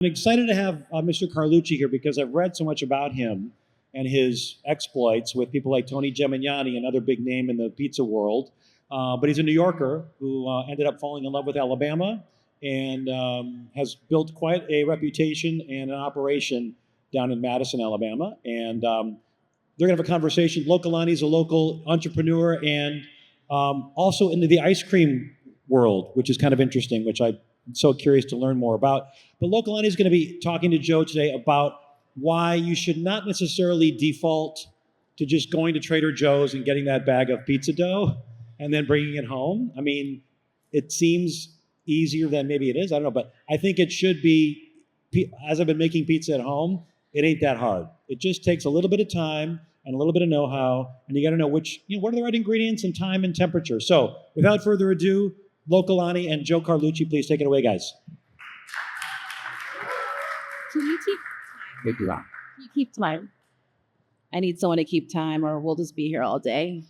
I'm excited to have Mr. Carlucci here because I've read so much about him and his exploits with people like Tony Gemignani, another big name in the pizza world. But he's a New Yorker who ended up falling in love with Alabama and has built quite a reputation and an operation down in Madison, Alabama. And they're going to have a conversation. Localani's a local entrepreneur and also into the ice cream world, which is kind of interesting, which I'm so curious to learn more about. But Localani is going to be talking to Joe today about why you should not necessarily default to just going to Trader Joe's and getting that bag of pizza dough and then bringing it home. I mean, it seems easier than maybe it is. I don't know, but I think it should be, as I've been making pizza at home, it ain't that hard. It just takes a little bit of time and a little bit of know-how, and you got to know what are the right ingredients and time and temperature. So without further ado, Localani and Joe Carlucci, please take it away, guys. Can you keep time? I need someone to keep time, or we'll just be here all day.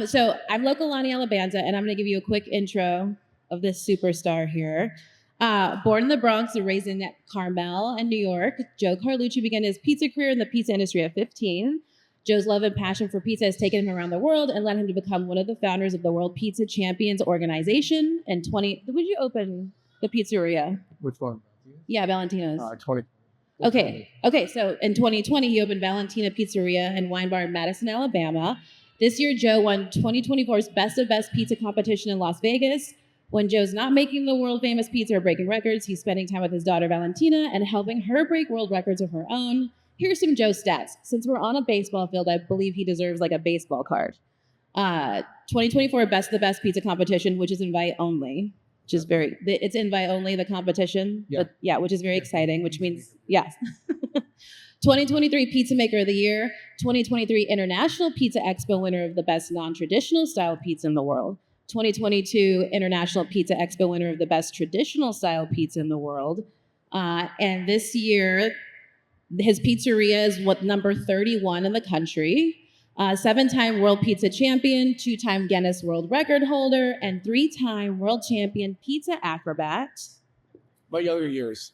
So I'm Localani Alabanza, and I'm going to give you a quick intro of this superstar here. Born in the Bronx and raised in Carmel and New York, Joe Carlucci began his pizza career in the pizza industry at 15. Joe's love and passion for pizza has taken him around the world and led him to become one of the founders of the World Pizza Champions organization. Would you open the pizzeria? Which one? Yeah, Valentina's. 20. Okay. So in 2020, he opened Valentina Pizzeria and Wine Bar in Madison, Alabama. This year, Joe won 2024's Best of Best Pizza competition in Las Vegas. When Joe's not making the world-famous pizza or breaking records, he's spending time with his daughter, Valentina, and helping her break world records of her own. Here's some Joe stats. Since we're on a baseball field, I believe he deserves like a baseball card. 2024 Best of the Best Pizza competition, which is invite only, which is it's invite only, the competition. Yeah. But yeah, which is very exciting, which means, yes. 2023 Pizza Maker of the Year, 2023 International Pizza Expo winner of the best non-traditional style pizza in the world, 2022 International Pizza Expo winner of the best traditional style pizza in the world. And this year, his pizzeria is number 31 in the country. 7-time World Pizza Champion, 2-time Guinness World Record holder, and 3-time World Champion Pizza Acrobat. My younger years.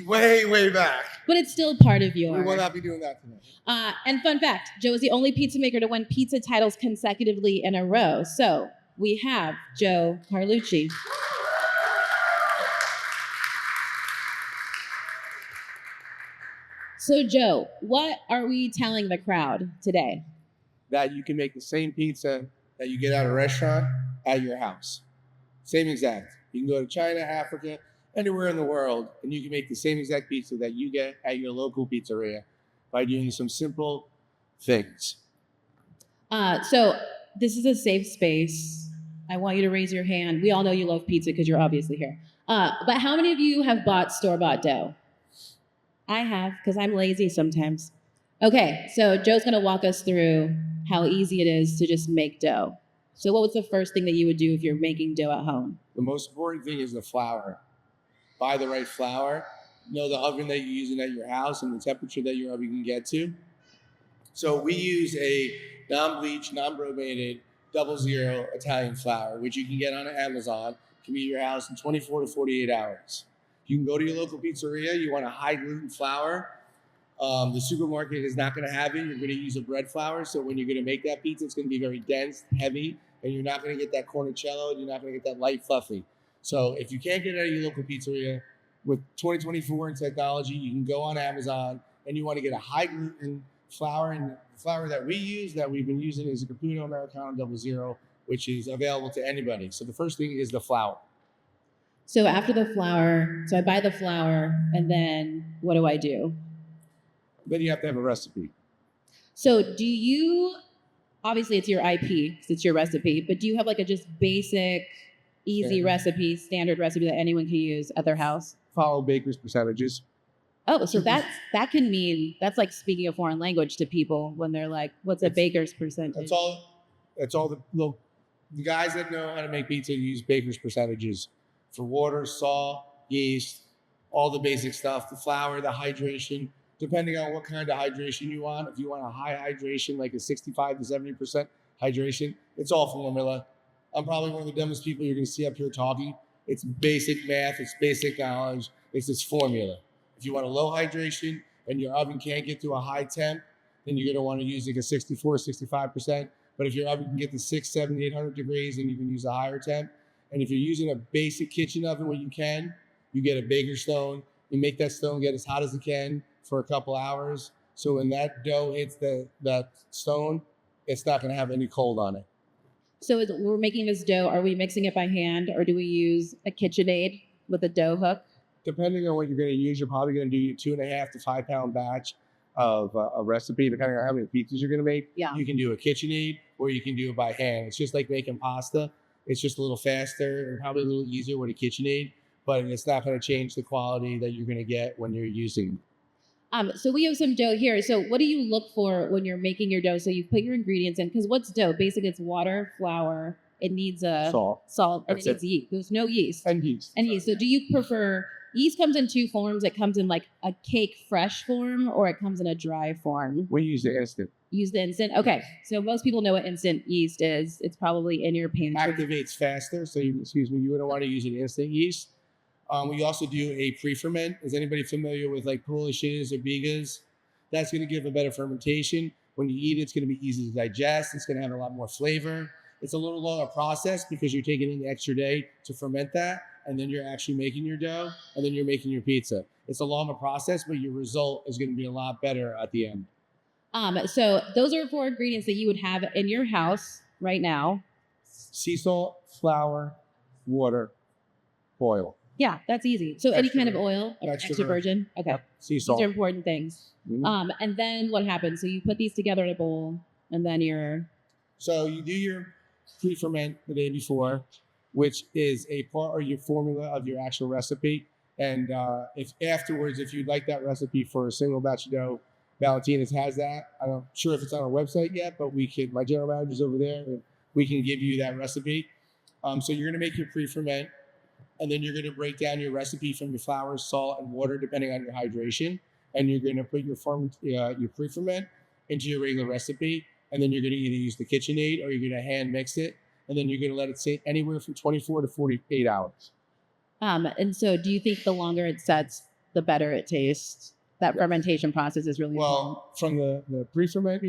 Way back. But it's still part of We will not be doing that tonight. And fun fact, Joe is the only pizza maker to win pizza titles consecutively in a row. So we have Joe Carlucci. So Joe, what are we telling the crowd today? That you can make the same pizza that you get at a restaurant at your house. Same exact. You can go to China, Africa, anywhere in the world, and you can make the same exact pizza that you get at your local pizzeria by doing some simple things. So this is a safe space. I want you to raise your hand. We all know you love pizza because you're obviously here. But how many of you have bought store-bought dough? I have, because I'm lazy sometimes. Okay, so Joe's going to walk us through how easy it is to just make dough. So what was the first thing that you would do if you're making dough at home? The most important thing is the flour. Buy the right flour. Know the oven that you're using at your house and the temperature that your oven can get to. So we use a non-bleached, non-bromated, 00 Italian flour, which you can get on Amazon. It can be at your house in 24 to 48 hours. You can go to your local pizzeria. You want a high gluten flour. The supermarket is not going to have it. You're going to use a bread flour. So when you're going to make that pizza, it's going to be very dense, heavy, and you're not going to get that cornicello, and you're not going to get that light, fluffy. So if you can't get it at your local pizzeria, with 2024 and technology, you can go on Amazon, and you want to get a high gluten flour. And the flour that we use, that we've been using, is a Caputo Americano 00, which is available to anybody. So the first thing is the flour. So after the flour, so I buy the flour, and then what do I do? Then you have to have a recipe. So do you, obviously it's your IP, because it's your recipe, but do you have like a just basic, easy recipe, standard recipe that anyone can use at their house? Follow baker's percentages. Oh, so that can mean, that's like speaking a foreign language to people when they're like, what's a baker's percentage? That's all the guys that know how to make pizza use baker's percentages for water, salt, yeast, all the basic stuff, the flour, the hydration, depending on what kind of hydration you want. If you want a high hydration, like a 65 to 70% hydration, it's all formula. I'm probably one of the dumbest people you're going to see up here talking, It's basic math. It's basic knowledge. It's this formula. If you want a low hydration and your oven can't get to a high temp, then you're going to want to use like a 64, 65%. But if your oven can get to 6, 7, 800 degrees, then you can use a higher temp. And if you're using a basic kitchen oven, what you can, you get a bigger stone. You make that stone get as hot as it can for a couple hours. So when that dough hits that stone, it's not going to have any cold on it. So we're making this dough. Are we mixing it by hand, or do we use a KitchenAid with a dough hook? Depending on what you're going to use, you're probably going to do 2.5 to 5 pound batch of a recipe, depending on how many pizzas you're going to make. Yeah. You can do a KitchenAid, or you can do it by hand. It's just like making pasta. It's just a little faster and probably a little easier with a KitchenAid, but it's not going to change the quality that you're going to get when you're using it. So we have some dough here. So what do you look for when you're making your dough? So you put your ingredients in, because what's dough? Basically, it's water, flour. It needs salt, and it needs yeast. There's no yeast. And yeast. So do you prefer, yeast comes in two forms. It comes in like a cake fresh form, or it comes in a dry form. We use the instant. Use the instant? Okay. So most people know what instant yeast is. It's probably in your pantry. Activates faster. So you wouldn't want to use an instant yeast. We also do a pre-ferment. Is anybody familiar with like Polishes or Bigas? That's going to give a better fermentation. When you eat it, it's going to be easy to digest. It's going to have a lot more flavor. It's a little longer process because you're taking an extra day to ferment that, and then you're actually making your dough, and then you're making your pizza. It's a longer process, but your result is going to be a lot better at the end. So those are 4 ingredients that you would have in your house right now. Sea salt, flour, water, oil. Yeah, that's easy. So any kind of oil, extra virgin. Okay. Yep. Sea salt. These are important things. Mm-hmm. And then what happens? So you put these together in a bowl, and then So you do your pre-ferment the day before, which is a part of your formula of your actual recipe. And if afterwards, if you'd like that recipe for a single batch of dough, Valentina's has that. I'm not sure if it's on our website yet, but my general manager's over there, and we can give you that recipe. So you're going to make your pre-ferment. And then you're going to break down your recipe from your flour, salt, and water, depending on your hydration. And you're going to put your pre-ferment into your regular recipe. And then you're going to either use the KitchenAid or you're going to hand mix it. And then you're going to let it sit anywhere from 24 to 48 hours. And so do you think the longer it sets, the better it tastes? That fermentation process is really important. Well, from the pre-ferment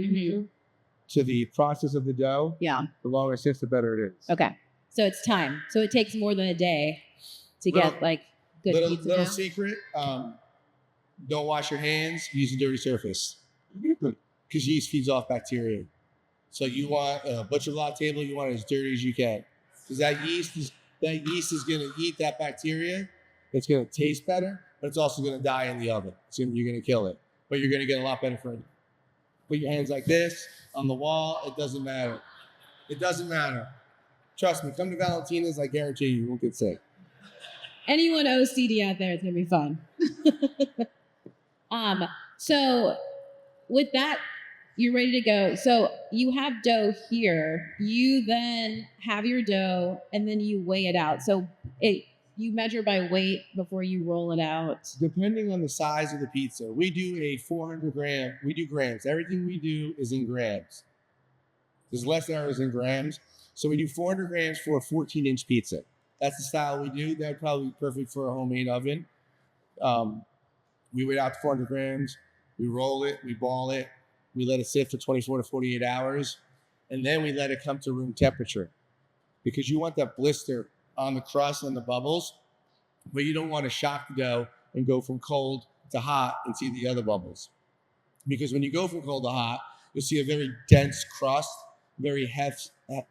to the process of the dough, the longer it sits, the better it is. Okay. So it's time. So it takes more than a day to get like good pizza. Little secret, don't wash your hands, use a dirty surface. Because yeast feeds off bacteria. So you want a butcher block table, you want it as dirty as you can. Because that yeast is going to eat that bacteria. It's going to taste better, but it's also going to die in the oven. You're going to kill it. But you're going to get a lot better for it. Put your hands like this on the wall. It doesn't matter. It doesn't matter. Trust me, come to Valentina's, I guarantee you won't get sick. Anyone OCD out there, it's going to be fun. So with that, you're ready to go. So you have dough here. You then have your dough, and then you weigh it out. So you measure by weight before you roll it out. Depending on the size of the pizza, we do a 400 gram. We do grams. Everything we do is in grams. There's less errors in grams. So we do 400 grams for a 14-inch pizza. That's the style we do. That'd probably be perfect for a homemade oven. We weigh out 400 grams. We roll it. We ball it. We let it sit for 24 to 48 hours. And then we let it come to room temperature. Because you want that blister on the crust and the bubbles. But you don't want to shock the dough and go from cold to hot and see the other bubbles. Because when you go from cold to hot, you'll see a very dense crust, very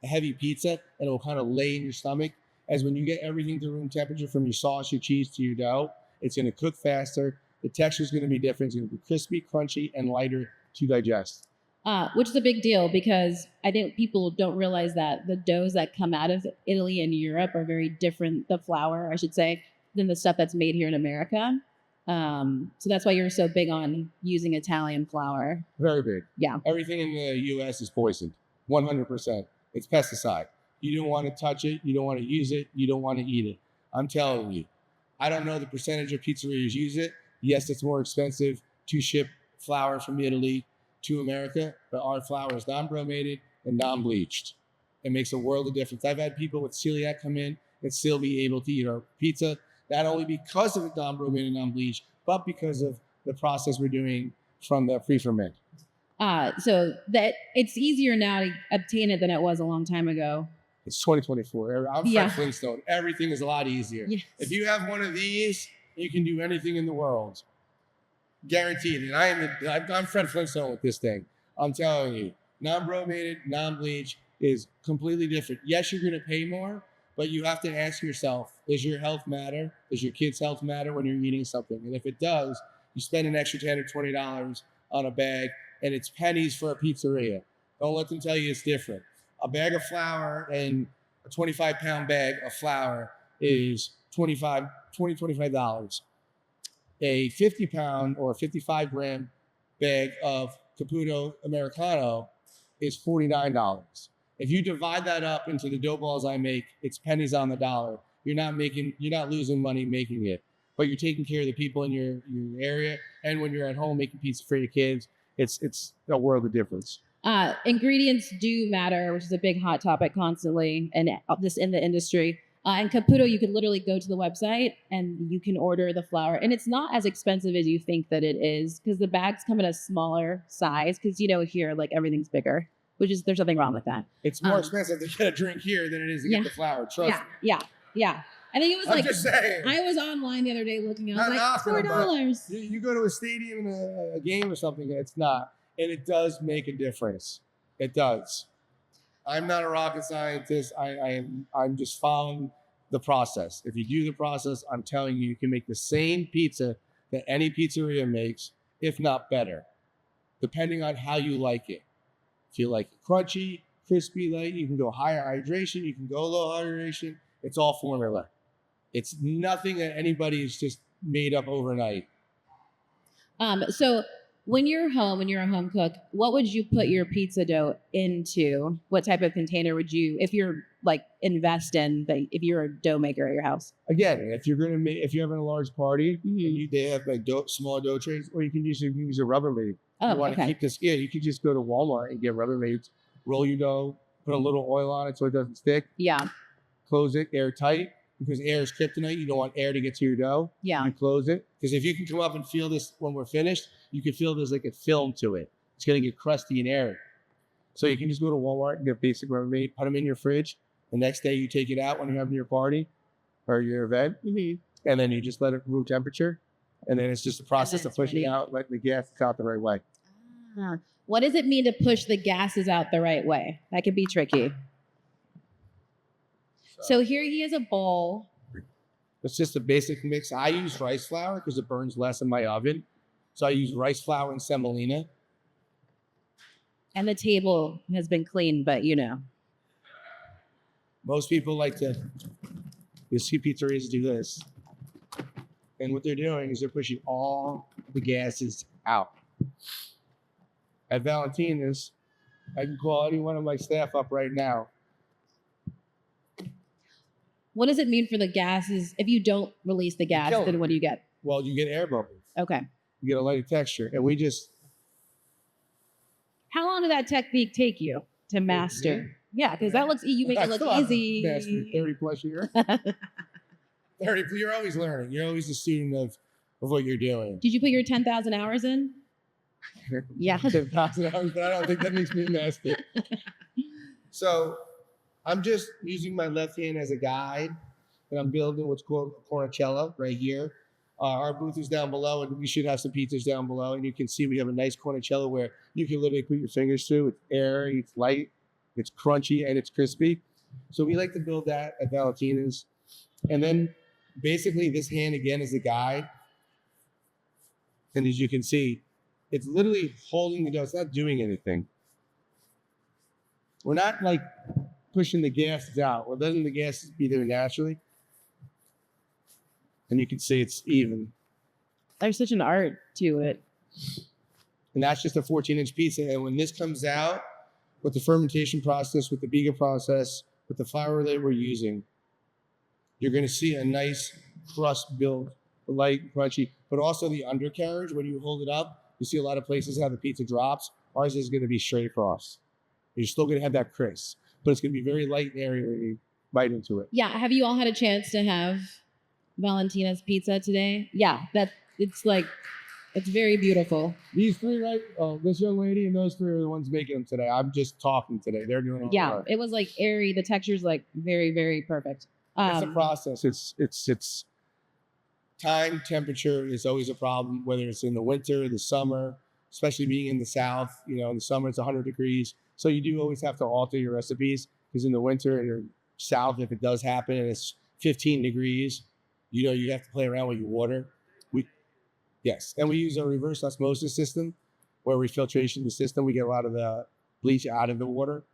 heavy pizza, and it will kind of lay in your stomach. As when you get everything to room temperature, from your sauce, your cheese to your dough, it's going to cook faster. The texture is going to be different. It's going to be crispy, crunchy, and lighter to digest. Which is a big deal, because I think people don't realize that the doughs that come out of Italy and Europe are very different, the flour, I should say, than the stuff that's made here in America. So that's why you're so big on using Italian flour. Very big. Yeah. Everything in the U.S. is poisoned, 100%. It's pesticide. You don't want to touch it. You don't want to use it. You don't want to eat it. I'm telling you. I don't know the percentage of pizzerias use it. Yes, it's more expensive to ship flour from Italy to America, but our flour is non-bromated and non-bleached. It makes a world of difference. I've had people with celiac come in and still be able to eat our pizza, not only because of the non-brominated, non-bleached, but because of the process we're doing from the pre-ferment. So that it's easier now to obtain it than it was a long time ago. It's 2024. I'm Yeah. Fred Flintstone. Everything is a lot easier. Yes. If you have one of these, you can do anything in the world. Guaranteed. And I'm Fred Flintstone with this thing. I'm telling you, non-brominated, non-bleach is completely different. Yes, you're going to pay more, but you have to ask yourself, does your health matter? Does your kid's health matter when you're eating something? And if it does, you spend an extra $10 or $20 on a bag, and it's pennies for a pizzeria. Don't let them tell you it's different. A bag of flour and a 25-pound bag of flour is $25. A 50-pound or 55-gram bag of Caputo Americano is $49. If you divide that up into the dough balls I make, it's pennies on the dollar. You're not losing money making it, but you're taking care of the people in your area. And when you're at home making pizza for your kids, it's a world of difference. Ingredients do matter, which is a big hot topic constantly and this in the industry. And Caputo, you can literally go to the website and you can order the flour. And it's not as expensive as you think that it is because the bags come in a smaller size because, here, like everything's bigger, there's nothing wrong with that. It's more expensive to get a drink here than it is to get the flour. Trust me. Yeah. I think it was I'm just saying. I was online the other day looking and I was Not like, $4. You go to a stadium and a game or something, it's not. And it does make a difference. It does. I'm not a rocket scientist. I'm just following the process. If you do the process, I'm telling you, you can make the same pizza that any pizzeria makes, if not better, depending on how you like it. If you like it crunchy, crispy, light, you can go higher hydration, you can go low hydration. It's all formula. It's nothing that anybody's just made up overnight. So when you're home and you're a home cook, what would you put your pizza dough into? What type of container would you, if you're invest in, if you're a dough maker at your house? Again, if you're having a large party, they have small dough trays, or you can use a Rubbermaid. Oh, you want to keep this? Yeah, you can just go to Walmart and get Rubbermaids. Roll your dough, put a little oil on it so it doesn't stick. Yeah. Close it airtight because air is kryptonite. You don't want air to get to your dough. Yeah. You close it because if you can come up and feel this when we're finished, you can feel there's like a film to it. It's gonna get crusty and airy. So you can just go to Walmart and get basic Rubbermaid, put them in your fridge. The next day you take it out when you're having your party or your event, and then you just let it room temperature, and then it's just a process of pushing out, letting the gases out the right way. What does it mean to push the gases out the right way? That can be tricky. So here he has a bowl. It's just a basic mix. I use rice flour because it burns less in my oven. So I use rice flour and semolina. And the table has been cleaned, but Most people you see pizzerias do this. And what they're doing is they're pushing all the gases out. At Valentina's, I can call any one of my staff up right now. What does it mean for the gases? If you don't release the gas, then what do you get? Well, you get air bubbles. Okay. You get a lighter texture. And how long did that technique take you to master? Yeah, because that you make it look easy. 30 plus years. 30, you're always learning. You're always a student of what you're doing. Did you put your 10,000 hours in? Yeah. 10,000 hours, but I don't think that makes me a master. So I'm just using my left hand as a guide, and I'm building what's called a cornicella right here. Our booth is down below, and we should have some pizzas down below. And you can see we have a nice cornicella where you can literally put your fingers through. It's airy, it's light, it's crunchy, and it's crispy. So we like to build that at Valentina's. And then basically this hand again is the guide. And as you can see, it's literally holding the dough. It's not doing anything. We're not pushing the gases out. We're letting the gases be there naturally. And you can see it's even. There's such an art to it. And that's just a 14-inch pizza. And when this comes out, with the fermentation process, with the Biga process, with the flour that we're using, you're going to see a nice crust build, light, crunchy, but also the undercarriage. When you hold it up, you see a lot of places how the pizza drops. Ours is going to be straight across. You're still going to have that crisp, but it's going to be very light and airy bite into it. Yeah. Have you all had a chance to have Valentina's pizza today? Yeah. It's very beautiful. These three, right? Oh, this young lady and those three are the ones making them today. I'm just talking today. They're doing all the Yeah. work. It was like airy. The texture's like very, very perfect. It's a process. It's time, temperature is always a problem, whether it's in the winter, the summer, especially being in the South. You know, in the summer it's 100 degrees. So you do always have to alter your recipes because in the winter in the South, if it does happen and it's 15 degrees, you know, you have to play around with your water. Yes, and we use a reverse osmosis system where we filtration the system. We get a lot of the bleach out of the water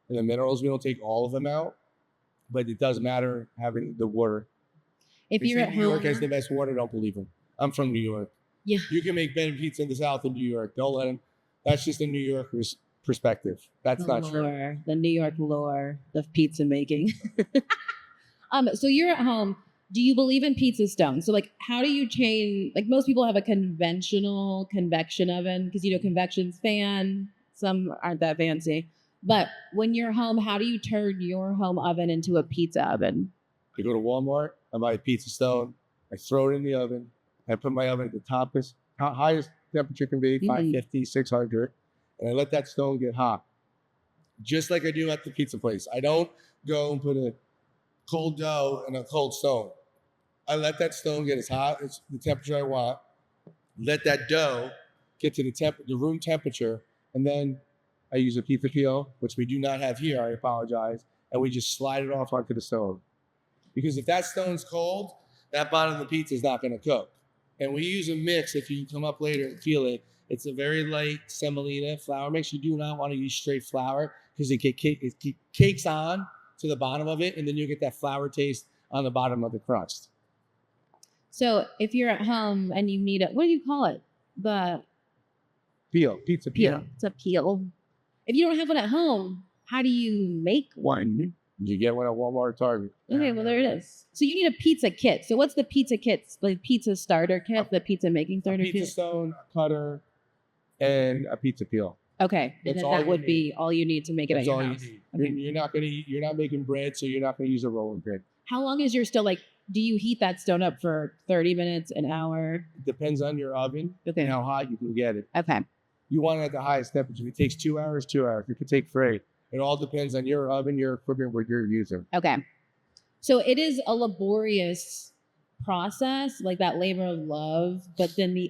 and the minerals. We don't take all of them out, but it does matter having the water. If you're at New York home, has the best water, don't believe them. I'm from New York. Yeah. You can make better pizza in the South than New York. Don't let them. That's just a New Yorker's perspective. That's not true. The New York lore, the pizza making. So you're at home. Do you believe in pizza stones? So like, how do you change? Like most people have a conventional convection oven because convection's fan. Some aren't that fancy. But when you're home, how do you turn your home oven into a pizza oven? I go to Walmart. I buy a pizza stone. I throw it in the oven. I put my oven at the highest temperature can be, 550, 600. And I let that stone get hot. Just like I do at the pizza place. I don't go and put a cold dough in a cold stone. I let that stone get as hot as the temperature I want. Let that dough get to the room temperature. And then I use a pizza peel, which we do not have here. I apologize. And we just slide it off onto the stone. Because if that stone's cold, that bottom of the pizza is not going to cook. And we use a mix. If you come up later and feel it, it's a very light semolina flour mix. You do not want to use straight flour because it cakes on to the bottom of it, and then you get that flour taste on the bottom of the crust. So if you're at home and you need what do you call it? The pizza peel. It's a peel. If you don't have one at home, how do you make one? You get one at Walmart or Target. Okay, well there it is. So you need a pizza kit. So what's the pizza kit? The pizza starter kit, the pizza making starter kit? Pizza stone, a cutter, and a pizza peel. Okay, and then that would be all you need to make it at your house. Okay. You're not making bread, so you're not going to use a rolling pin. How long is your still do you heat that stone up for 30 minutes, an hour? It depends on your oven and how hot you can get it. Okay. You want it at the highest temperature. If it takes 2 hours, 2 hours. It could take 3. It all depends on your oven, your equipment, what you're using. Okay. So it is a laborious process, like that labor of love, but then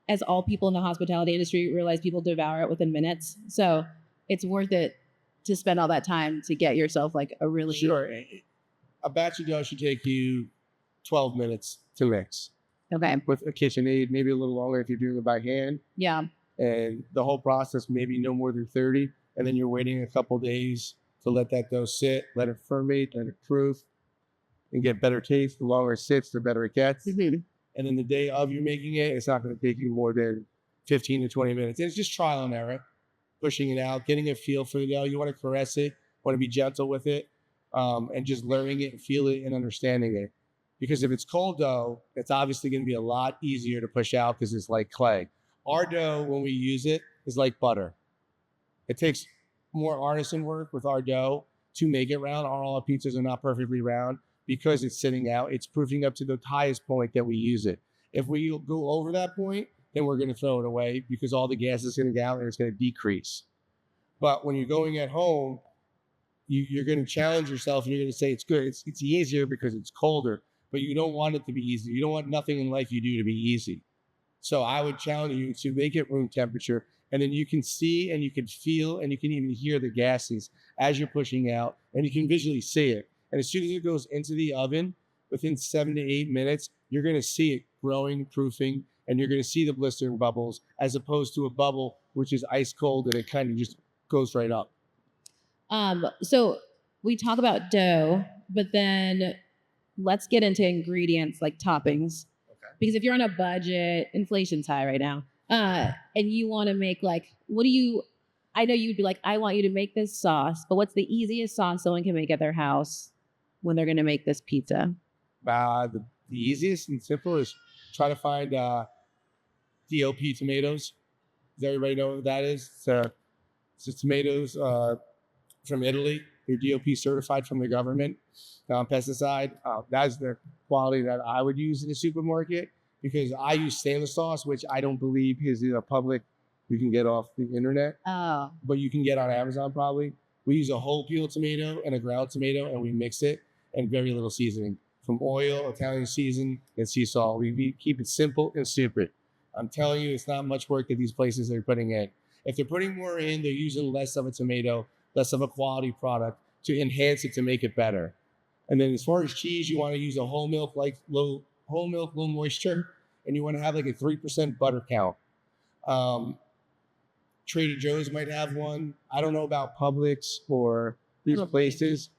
as all people in the hospitality industry realize, people devour it within minutes. So it's worth it to spend all that time to get yourself a really... Sure. A batch of dough should take you 12 minutes to mix. Okay. With a KitchenAid, maybe a little longer if you're doing it by hand. Yeah. And the whole process, maybe no more than 30. And then you're waiting a couple days to let that dough sit, let it ferment, let it proof, and get better taste. The longer it sits, the better it gets. Mm-hmm. And then the day of you making it, it's not going to take you more than 15 to 20 minutes. And it's just trial and error, pushing it out, getting a feel for the dough. You want to caress it, want to be gentle with it, and just learning it and feel it and understanding it. Because if it's cold dough, it's obviously going to be a lot easier to push out because it's like clay. Our dough, when we use it, is like butter. It takes more artisan work with our dough to make it round. All our pizzas are not perfectly round because it's sitting out. It's proofing up to the highest point that we use it. If we go over that point, then we're going to throw it away because all the gas is going to get out and it's going to decrease. But when you're going at home, you're going to challenge yourself and you're going to say it's good. It's easier because it's colder, but you don't want it to be easy. You don't want nothing in life you do to be easy. So I would challenge you to make it room temperature, and then you can see and you can feel and you can even hear the gases as you're pushing out, and you can visually see it. And as soon as it goes into the oven, within 7 to 8 minutes, you're going to see it growing, proofing, and you're going to see the blistering bubbles as opposed to a bubble, which is ice cold and it kind of just goes right up. So we talk about dough, but then let's get into ingredients like toppings. Okay. Because if you're on a budget, inflation's high right now, and you want to make I know you'd be like, I want you to make this sauce, but what's the easiest sauce someone can make at their house when they're going to make this pizza? The easiest and simple is try to find DOP tomatoes. Does everybody know what that is? It's tomatoes from Italy. You're DOP certified from the government, pesticide. That's the quality that I would use in the supermarket, because I use stainless sauce, which I don't believe is public. You can get off the internet, Oh, but you can get on Amazon probably. We use a whole peeled tomato and a ground tomato, and we mix it, and very little seasoning. From oil, Italian season, and sea salt. We keep it simple and stupid. I'm telling you, it's not much work that these places are putting in. If they're putting more in, they're using less of a tomato, less of a quality product to enhance it, to make it better. And then as far as cheese, you want to use a whole milk, low moisture, and you want to have like a 3% butter count. Trader Joe's might have one. I don't know about Publix or these places.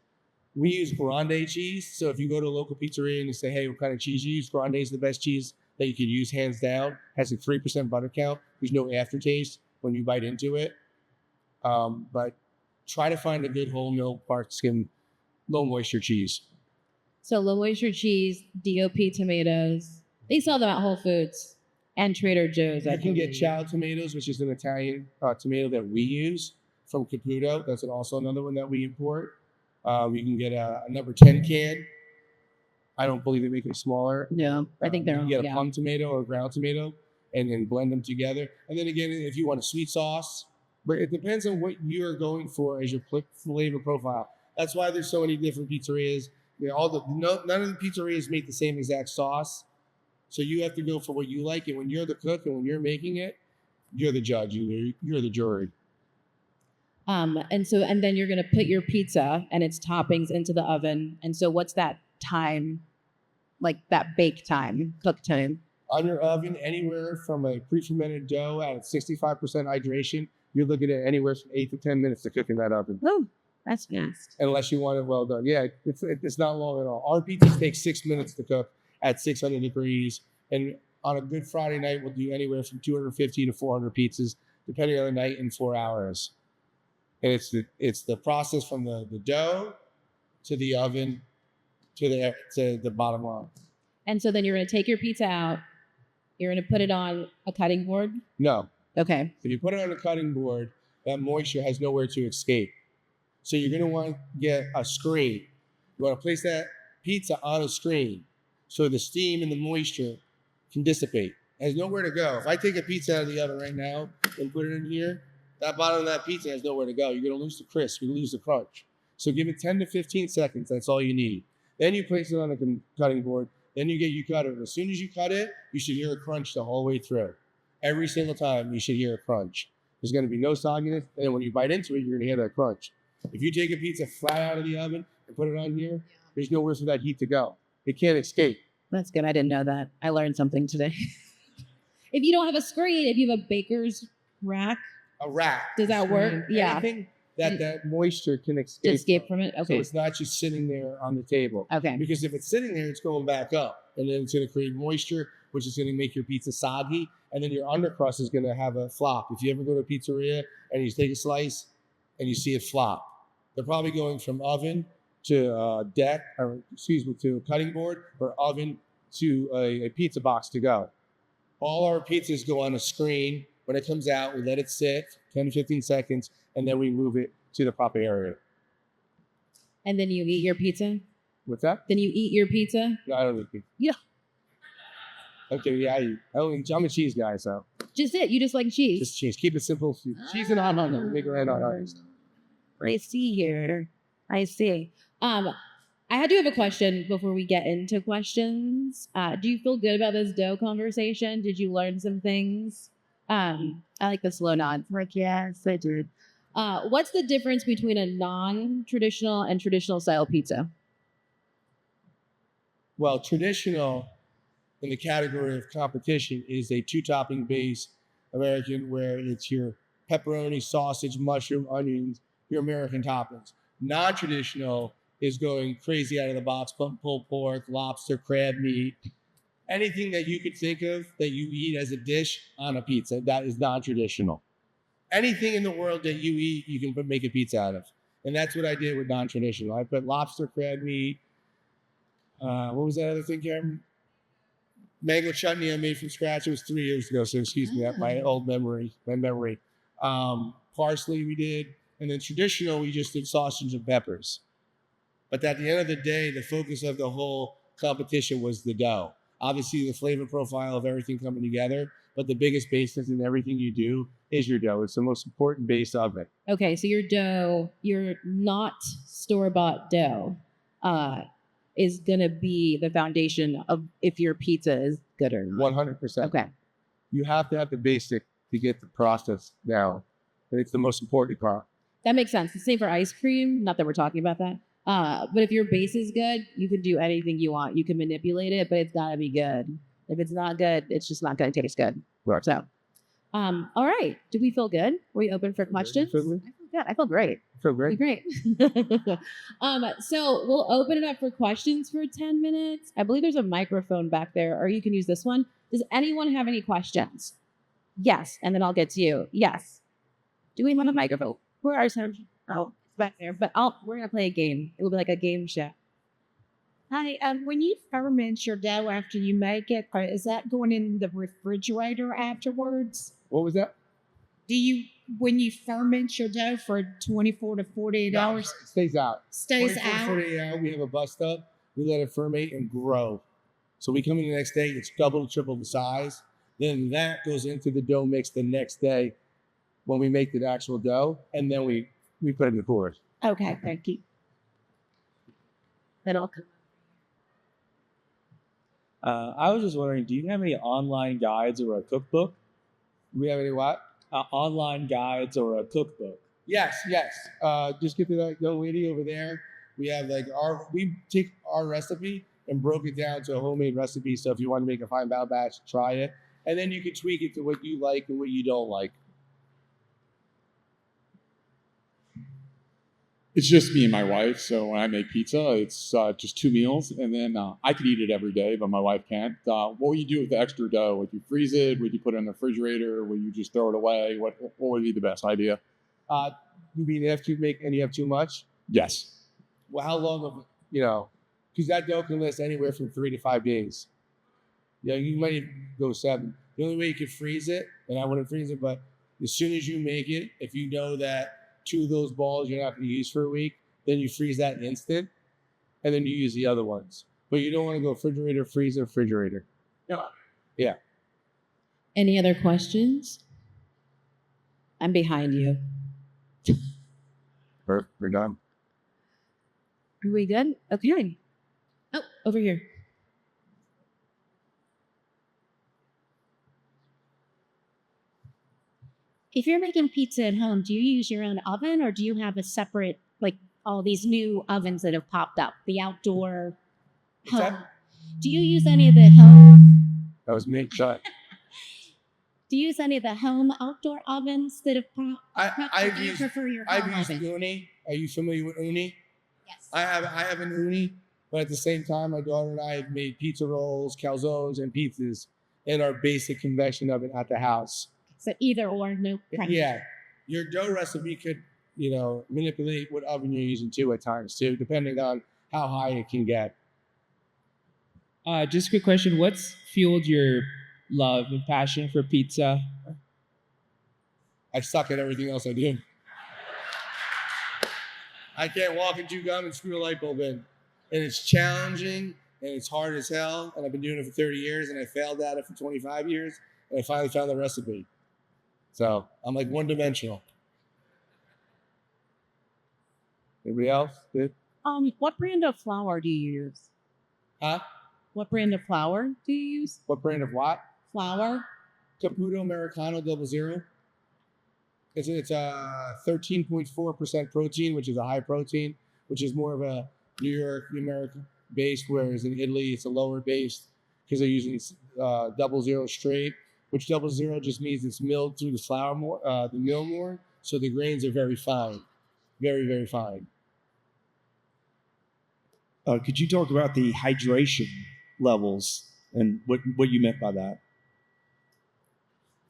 We use grande cheese. So if you go to a local pizzeria and you say, hey, what kind of cheese you use? Grande is the best cheese that you could use, hands down. Has a 3% butter count. There's no aftertaste when you bite into it. But try to find a good whole milk, part skim, low moisture cheese. so low moisture cheese, DOP tomatoes. They sell them at Whole Foods and Trader Joe's. You can get chow tomatoes, which is an Italian tomato that we use from Caputo. That's also another one that we import. You can get a number 10 can. I don't believe they make it smaller. No, I think they're you can get a plum tomato or a ground tomato and then blend them together. And then again, if you want a sweet sauce, but it depends on what you're going for as your flavor profile. That's why there's so many different pizzerias. None of the pizzerias make the same exact sauce. So you have to go for what you like. And when you're the cook and when you're making it, you're the judge. You're the jury. And then you're gonna put your pizza and its toppings into the oven. And so what's that time, like that bake time, cook time? On your oven, anywhere from a pre-fermented dough at 65% hydration, you're looking at anywhere from 8 to 10 minutes to cook in that oven. Oh, that's fast. Unless you want it well done. Yeah, it's not long at all. Our pizzas take 6 minutes to cook at 600 degrees. And on a good Friday night, we'll do anywhere from 250 to 400 pizzas, depending on the night, in 4 hours. And it's the process from the dough to the oven to the bottom line. And so then you're gonna take your pizza out. You're gonna put it on a cutting board. No. Okay. If you put it on a cutting board, that moisture has nowhere to escape. So you're going to want to get a screen. You want to place that pizza on a screen so the steam and the moisture can dissipate. It has nowhere to go. If I take a pizza out of the oven right now and put it in here, that bottom of that pizza has nowhere to go. You're going to lose the crisp. You're going to lose the crunch. So give it 10 to 15 seconds. That's all you need. Then you place it on a cutting board. Then you cut it. As soon as you cut it, you should hear a crunch the whole way through. Every single time you should hear a crunch. There's going to be no sogginess, and when you bite into it, you're going to hear that crunch. If you take a pizza flat out of the oven and put it on here, there's nowhere for that heat to go. It can't escape. That's good. I didn't know that. I learned something today. If you don't have a screen, if you have a baker's rack, A rack. does that work? Yeah. Anything that moisture can escape. To escape from it? Okay. So it's not just sitting there on the table. Okay. Because if it's sitting there, it's going back up, and then it's going to create moisture, which is going to make your pizza soggy, and then your undercrust is going to have a flop. If you ever go to a pizzeria and you take a slice and you see it flop, they're probably going from oven to to a cutting board, or oven to a pizza box to go. All our pizzas go on a screen. When it comes out, we let it sit 10 to 15 seconds, and then we move it to the proper area. And then you eat your pizza? What's that? Then you eat your pizza? No, I don't eat pizza. Yeah. Okay, yeah, I'm a cheese guy, so. Just it. You just like cheese. Just cheese. Keep it simple. Cheese and on. Make it right on ice. I see here. I see. I do have a question before we get into questions. Do you feel good about this dough conversation? Did you learn some things? I like the slow nod. Like, yes, I did. What's the difference between a non-traditional and traditional style pizza? Well, traditional in the category of competition is a 2-topping base American, where it's your pepperoni, sausage, mushroom, onions, your American toppings. Non-traditional is going crazy out of the box, pulled pork, lobster, crab meat, anything that you could think of that you eat as a dish on a pizza. That is non-traditional. Anything in the world that you eat, you can make a pizza out of. And that's what I did with non-traditional. I put lobster, crab meat. What was that other thing, Cameron? Mango chutney I made from scratch. It was 3 years ago, so excuse me, my old memory, Parsley we did. And then traditional, we just did sausage and peppers. But at the end of the day, the focus of the whole competition was the dough. Obviously, the flavor profile of everything coming together, but the biggest basis in everything you do is your dough. It's the most important base of it. Okay, so your dough, your not store-bought dough, is gonna be the foundation of if your pizza is good or not. 100%. Okay. You have to have the basic to get the process down. And it's the most important part. That makes sense. The same for ice cream. Not that we're talking about that. But if your base is good, you can do anything you want. You can manipulate it, but it's gotta be good. If it's not good, it's just not gonna taste good. Right. So, all right. Do we feel good? Were we open for questions? feel good? I feel good. I feel great. Feel great. Great. So we'll open it up for questions for 10 minutes. I believe there's a microphone back there, or you can use this one. Does anyone have any questions? Yes, and then I'll get to you. Yes. Do we have a microphone? Where are some? Oh, it's back there. But we're gonna play a game. It will be like a game show. Hi, when you ferment your dough after you make it, is that going in the refrigerator afterwards? What was that? When you ferment your dough for 24 to 48 hours, It stays out. stays 24 to out? 48 hours, we have a bust up. We let it ferment and grow. So we come in the next day, it's double, triple the size. Then that goes into the dough mix the next day when we make the actual dough. And then we put it in the coolers. Okay, thank you. Then I'll come. I was just wondering, do you have any online guides or a cookbook? Do we have any what? Online guides or a cookbook? Yes. Just get to that young lady over there. We have we take our recipe and broke it down to a homemade recipe. So if you want to make a fine bao batch, try it. And then you can tweak it to what you like and what you don't like. It's just me and my wife. So when I make pizza, it's just 2 meals, and then I could eat it every day, but my wife can't. What would you do with the extra dough? Would you freeze it? Would you put it in the refrigerator? Would you just throw it away? What would be the best idea? You mean if you make and you have too much? Yes. Well, how long of because that dough can last anywhere from 3 to 5 days. Yeah, you might even go 7. The only way you could freeze it, and I wouldn't freeze it, but as soon as you make it, if you know that 2 of those balls you're not going to use for a week, then you freeze that instant, and then you use the other ones. But you don't want to go refrigerator, freezer, refrigerator. Yeah. Any other questions? I'm behind you. Perfect. We're done. Are we good? Okay. Oh, over here. If you're making pizza at home, do you use your own oven or do you have a separate, like all these new ovens that have popped up, the outdoor What's that? home? Do you use any of the home? That was me. Shut. Do you use any of the home outdoor ovens that have popped up? I've Or do you used prefer your home oven? Uni. Are you familiar with Uni? Yes. I have an Uni, but at the same time, my daughter and I have made pizza rolls, calzones, and pizzas in our basic convection oven at the house. So either or, no preference. Yeah, your dough recipe could, manipulate what oven you're using too at times too, depending on how high it can get. Just a quick question. What's fueled your love and passion for pizza? I suck at everything else I do. I can't walk and chew gum and screw a light bulb in, and it's challenging and it's hard as hell. And I've been doing it for 30 years, and I failed at it for 25 years, and I finally found the recipe. So I'm like one-dimensional. Anybody else? Good? What brand of flour do you use? Huh? What brand of flour do you use? What brand of what? Flour? Caputo Americano 00. It's 13.4% protein, which is a high protein, which is more of a New York, American based, whereas in Italy it's a lower based because they're using 00 straight, which 00 just means it's milled through the flour more, the mill more, so the grains are very fine, very, very fine. Could you talk about the hydration levels and what you meant by that?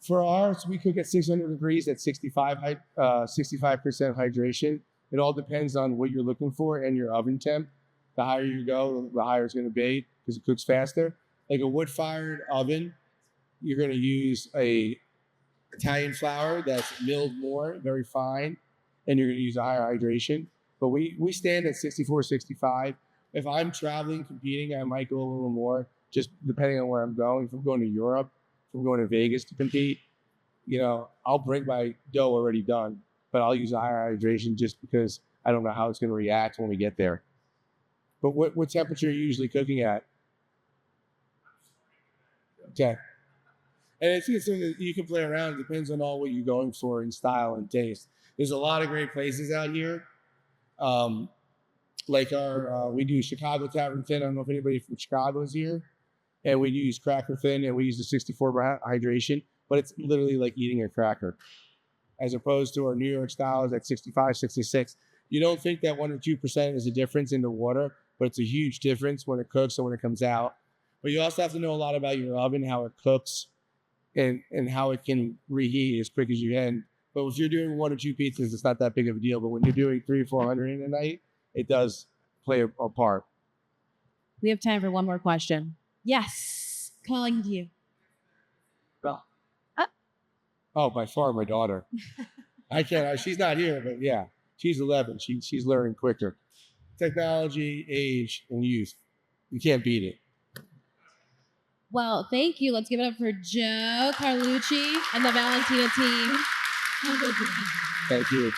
For ours, we cook at 600 degrees at 65% hydration. It all depends on what you're looking for and your oven temp. The higher you go, the higher it's going to be because it cooks faster. Like a wood-fired oven, you're going to use a Italian flour that's milled more, very fine, and you're going to use a higher hydration. But we stand at 64, 65. If I'm traveling, competing, I might go a little more, just depending on where I'm going. If I'm going to Europe, if I'm going to Vegas to compete, I'll bring my dough already done, but I'll use a higher hydration just because I don't know how it's going to react when we get there. But what temperature are you usually cooking at? Okay. And it's something that you can play around. It depends on all what you're going for in style and taste. There's a lot of great places out here. Like we do Chicago Tavern Thin. I don't know if anybody from Chicago is here. And we use Cracker Thin, and we use the 64 hydration. But it's literally like eating a cracker. As opposed to our New York style is at 65, 66. You don't think that 1 or 2% is a difference in the water, but it's a huge difference when it cooks and when it comes out. But you also have to know a lot about your oven, how it cooks, and how it can reheat as quick as you can. But if you're doing 1 or 2 pizzas, it's not that big of a deal. But when you're doing 300 or 400 in a night, it does play a part. We have time for one more question. Yes, calling you. Oh, by far, my daughter. I can't. She's not here, but yeah, she's 11. She's learning quicker. Technology, age, and youth. You can't beat it. Well, thank you. Let's give it up for Joe Carlucci and the Valentina team. Thank you.